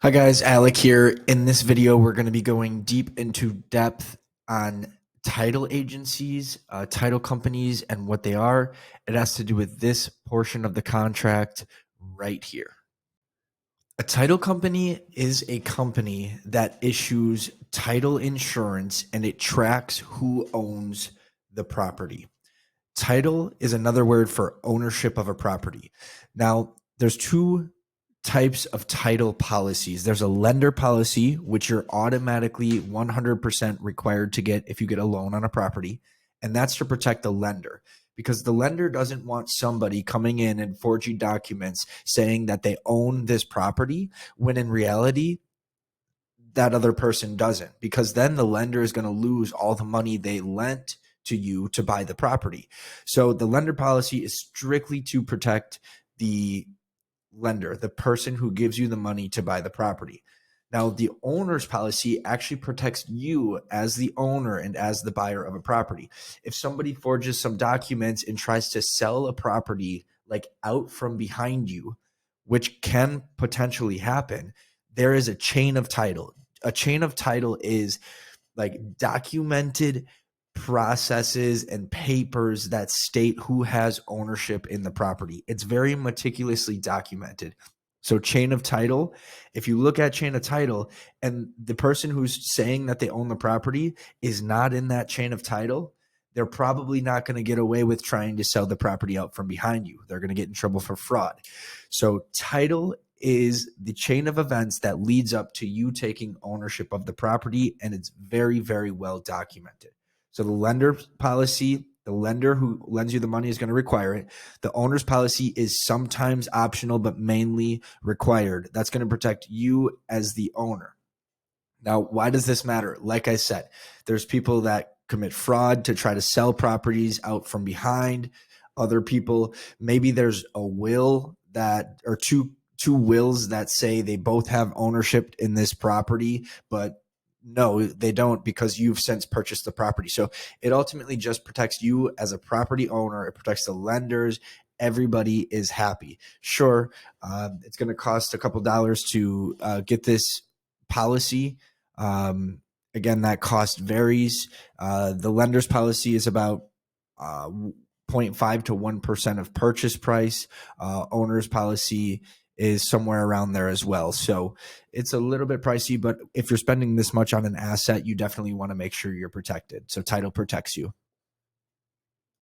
Hi guys, Alec here. In this video, we're going to be going deep into depth on title agencies, title companies, and what they are. It has to do with this portion of the contract right here. A title company is a company that issues title insurance and it tracks who owns the property. Title is another word for ownership of a property. Now, there's two types of title policies. There's a lender policy, which you're automatically 100% required to get if you get a loan on a property. And that's to protect the lender because the lender doesn't want somebody coming in and forging documents saying that they own this property when in reality, that other person doesn't, because then the lender is going to lose all the money they lent to you to buy the property. So the lender policy is strictly to protect the lender, the person who gives you the money to buy the property. Now, the owner's policy actually protects you as the owner and as the buyer of a property. If somebody forges some documents and tries to sell a property like out from behind you, which can potentially happen, there is a chain of title. A chain of title is like documented processes and papers that state who has ownership in the property. It's very meticulously documented. So chain of title, if you look at chain of title and the person who's saying that they own the property is not in that chain of title, they're probably not going to get away with trying to sell the property out from behind you. They're going to get in trouble for fraud. So title is the chain of events that leads up to you taking ownership of the property, and it's very, very well documented. So the lender policy, the lender who lends you the money is going to require it. The owner's policy is sometimes optional, but mainly required. That's going to protect you as the owner. Now, why does this matter? Like I said, there's people that commit fraud to try to sell properties out from behind other people. Maybe there's a will that, or two wills that say they both have ownership in this property, but no, they don't, because you've since purchased the property. So it ultimately just protects you as a property owner. It protects the lenders. Everybody is happy. Sure, it's going to cost a couple dollars to get this policy. Again, that cost varies. The lender's policy is about 0.5 to 1% of purchase price. Owner's policy is somewhere around there as well. So it's a little bit pricey, but if you're spending this much on an asset, you definitely want to make sure you're protected. So title protects you.